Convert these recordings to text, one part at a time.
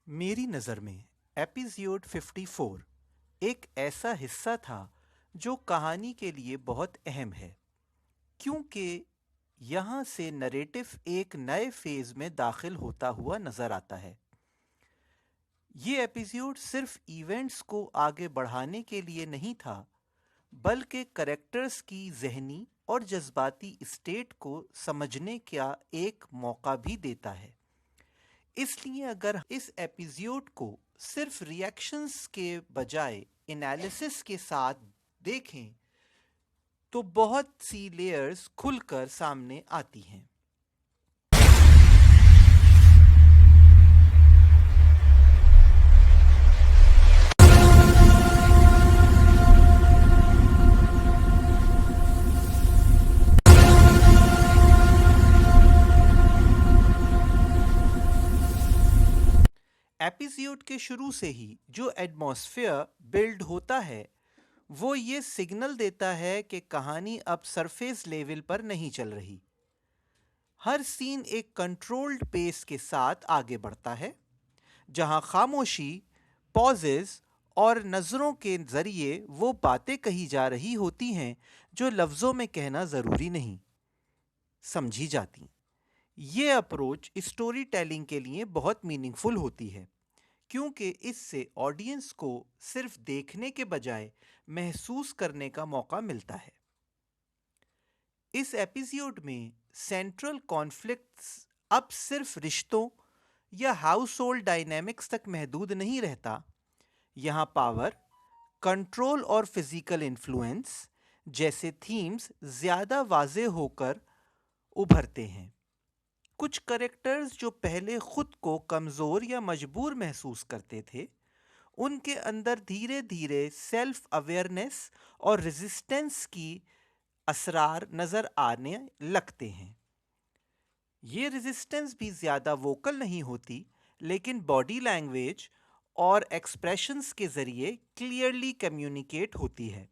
मेरी नज़र में एपिसोड 54 एक ऐसा हिस्सा था जो कहानी के लिए बहुत अहम है, क्योंकि यहाँ से नरेटिव एक नए फेज में दाखिल होता हुआ नजर आता है। ये एपिसोड सिर्फ इवेंट्स को आगे बढ़ाने के लिए नहीं था, बल्कि करेक्टर्स की जहनी और जज्बाती स्टेट को समझने का एक मौका भी देता है। इसलिए अगर इस एपिसोड को सिर्फ रिएक्शंस के बजाय एनालिसिस के साथ देखें तो बहुत सी लेयर्स खुलकर सामने आती हैं। एपिसोड के शुरू से ही जो एटमॉस्फेयर बिल्ड होता है वो ये सिग्नल देता है कि कहानी अब सरफेस लेवल पर नहीं चल रही। हर सीन एक कंट्रोल्ड पेस के साथ आगे बढ़ता है, जहां खामोशी, पॉजेज और नज़रों के जरिए वो बातें कही जा रही होती हैं जो लफ्ज़ों में कहना ज़रूरी नहीं समझी जाती। ये अप्रोच स्टोरी टेलिंग के लिए बहुत मीनिंगफुल होती है, क्योंकि इससे ऑडियंस को सिर्फ देखने के बजाय महसूस करने का मौका मिलता है। इस एपिसोड में सेंट्रल कॉन्फ्लिक्ट्स अब सिर्फ रिश्तों या हाउस होल्ड डायनेमिक्स तक महदूद नहीं रहता। यहाँ पावर, कंट्रोल और फिजिकल इन्फ्लुएंस जैसे थीम्स ज़्यादा वाजे होकर उभरते हैं। कुछ करेक्टर्स जो पहले खुद को कमज़ोर या मजबूर महसूस करते थे, उनके अंदर धीरे धीरे सेल्फ अवेयरनेस और रेजिस्टेंस की असरार नज़र आने लगते हैं। ये रेजिस्टेंस भी ज़्यादा वोकल नहीं होती, लेकिन बॉडी लैंग्वेज और एक्सप्रेशंस के ज़रिए क्लियरली कम्युनिकेट होती है।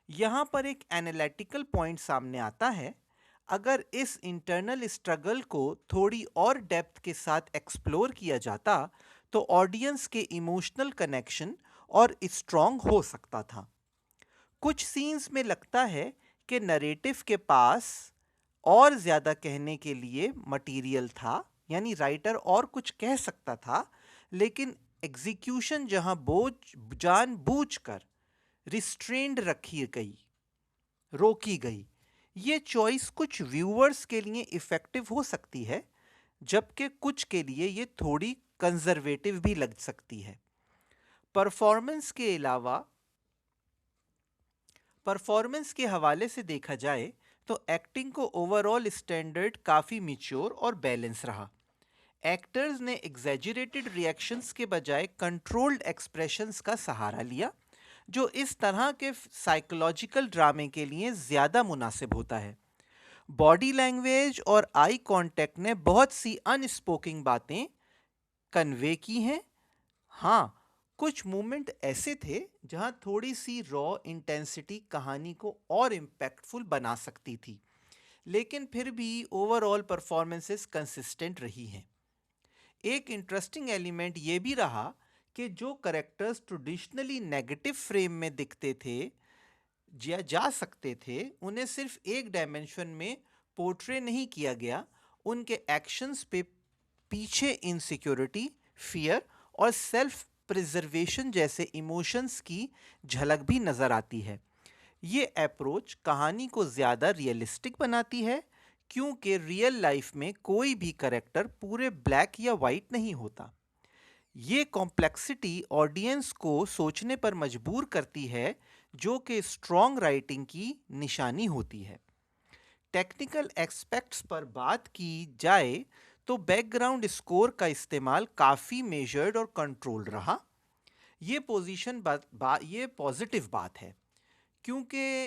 यहाँ पर एक एनालिटिकल पॉइंट सामने आता है। अगर इस इंटरनल स्ट्रगल को थोड़ी और डेप्थ के साथ एक्सप्लोर किया जाता तो ऑडियंस के इमोशनल कनेक्शन और स्ट्रॉन्ग हो सकता था। कुछ सीन्स में लगता है कि नरेटिव के पास और ज़्यादा कहने के लिए मटेरियल था, यानी राइटर और कुछ कह सकता था, लेकिन एग्जीक्यूशन जहां बोझ जानबूझकर रिस्ट्रेंड रोकी गई। ये चॉइस कुछ व्यूअर्स के लिए इफ़ेक्टिव हो सकती है, जबकि कुछ के लिए ये थोड़ी कंजर्वेटिव भी लग सकती है। परफॉर्मेंस के हवाले से देखा जाए तो एक्टिंग को ओवरऑल स्टैंडर्ड काफ़ी मैच्योर और बैलेंस रहा। एक्टर्स ने एग्जैजरेटेड रिएक्शंस के बजाय कंट्रोल्ड एक्सप्रेशंस का सहारा लिया, जो इस तरह के साइकोलॉजिकल ड्रामे के लिए ज़्यादा मुनासिब होता है। बॉडी लैंग्वेज और आई कांटेक्ट ने बहुत सी अनस्पोकन बातें कन्वे की हैं। हाँ, कुछ मोमेंट ऐसे थे जहां थोड़ी सी रॉ इंटेंसिटी कहानी को और इम्पैक्टफुल बना सकती थी, लेकिन फिर भी ओवरऑल परफॉर्मेंसेस कंसिस्टेंट रही हैं। एक इंटरेस्टिंग एलिमेंट ये भी रहा कि जो करेक्टर्स ट्रेडिशनली नेगेटिव फ्रेम में दिखते थे या जा सकते थे, उन्हें सिर्फ एक डायमेंशन में पोर्ट्रे नहीं किया गया। उनके एक्शंस पे पीछे इनसिक्योरिटी, फियर और सेल्फ प्रिजर्वेशन जैसे इमोशंस की झलक भी नज़र आती है। ये अप्रोच कहानी को ज़्यादा रियलिस्टिक बनाती है, क्योंकि रियल लाइफ में कोई भी करेक्टर पूरे ब्लैक या वाइट नहीं होता। ये कॉम्प्लेक्सिटी ऑडियंस को सोचने पर मजबूर करती है, जो कि स्ट्रॉन्ग राइटिंग की निशानी होती है। टेक्निकल एस्पेक्ट्स पर बात की जाए तो बैकग्राउंड स्कोर का इस्तेमाल काफ़ी मेजर्ड और कंट्रोल रहा। ये ये पॉजिटिव बात है, क्योंकि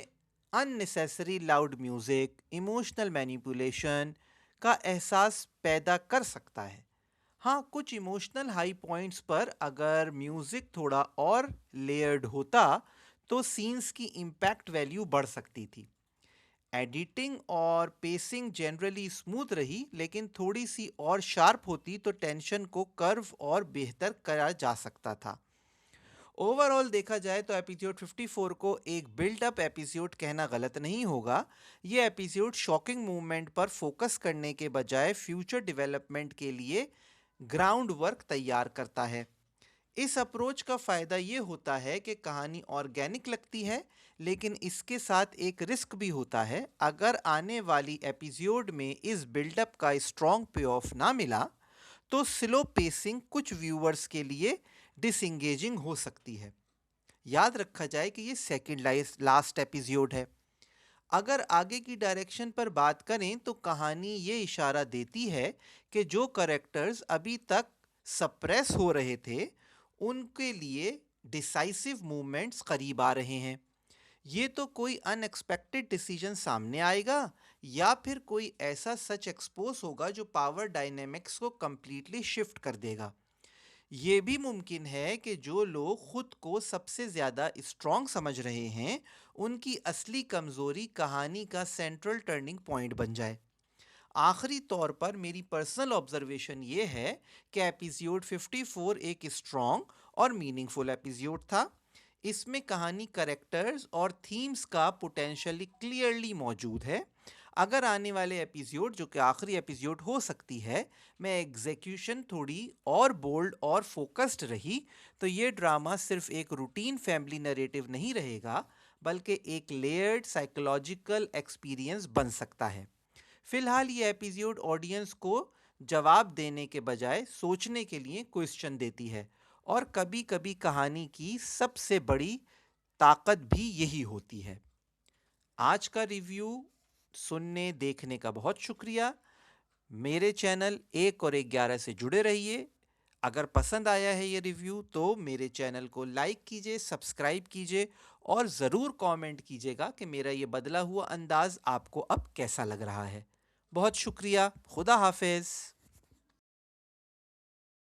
unnecessary loud music emotional manipulation का एहसास पैदा कर सकता है। हाँ, कुछ इमोशनल हाई पॉइंट्स पर अगर म्यूज़िक थोड़ा और लेयर्ड होता तो सीन्स की इम्पैक्ट वैल्यू बढ़ सकती थी। एडिटिंग और पेसिंग जनरली स्मूथ रही, लेकिन थोड़ी सी और शार्प होती तो टेंशन को कर्व और बेहतर करा जा सकता था। ओवरऑल देखा जाए तो एपिसोड 54 को एक बिल्डअप एपिसोड कहना गलत नहीं होगा। ये एपिसोड शॉकिंग मूवमेंट पर फोकस करने के बजाय फ्यूचर डेवलपमेंट के लिए ग्राउंड वर्क तैयार करता है। इस अप्रोच का फ़ायदा ये होता है कि कहानी ऑर्गेनिक लगती है, लेकिन इसके साथ एक रिस्क भी होता है। अगर आने वाली एपिसोड में इस बिल्डअप का स्ट्रॉन्ग पे ऑफ ना मिला तो स्लो पेसिंग कुछ व्यूअर्स के लिए डिसंगेजिंग हो सकती है। याद रखा जाए कि ये सेकंड लास्ट एपिसोड है। अगर आगे की डायरेक्शन पर बात करें तो कहानी ये इशारा देती है कि जो कैरेक्टर्स अभी तक सप्रेस हो रहे थे, उनके लिए डिसाइसिव मूवमेंट्स करीब आ रहे हैं। ये तो कोई अनएक्सपेक्टेड डिसीजन सामने आएगा, या फिर कोई ऐसा सच एक्सपोज होगा जो पावर डायनेमिक्स को कंप्लीटली शिफ्ट कर देगा। ये भी मुमकिन है कि जो लोग खुद को सबसे ज़्यादा स्ट्रॉन्ग समझ रहे हैं, उनकी असली कमज़ोरी कहानी का सेंट्रल टर्निंग पॉइंट बन जाए। आखिरी तौर पर मेरी पर्सनल ऑब्जर्वेशन ये है कि एपिसोड 54 एक स्ट्रॉन्ग और मीनिंगफुल एपिसोड था। इसमें कहानी, कैरेक्टर्स और थीम्स का पोटेंशियली क्लियरली मौजूद है। अगर आने वाले एपिसोड, जो कि आखिरी एपिसोड हो सकती है, में एग्जीक्यूशन थोड़ी और बोल्ड और फोकस्ड रही, तो ये ड्रामा सिर्फ एक रूटीन फैमिली नैरेटिव नहीं रहेगा, बल्कि एक लेयर्ड साइकोलॉजिकल एक्सपीरियंस बन सकता है। फिलहाल ये एपिसोड ऑडियंस को जवाब देने के बजाय सोचने के लिए क्वेश्चन देती है, और कभी कभी कहानी की सबसे बड़ी ताकत भी यही होती है। आज का रिव्यू सुनने देखने का बहुत शुक्रिया। मेरे चैनल 1 और 11 से जुड़े रहिए। अगर पसंद आया है ये रिव्यू तो मेरे चैनल को लाइक कीजिए, सब्सक्राइब कीजिए और ज़रूर कमेंट कीजिएगा कि मेरा ये बदला हुआ अंदाज़ आपको अब कैसा लग रहा है। बहुत शुक्रिया। खुदा हाफिज़।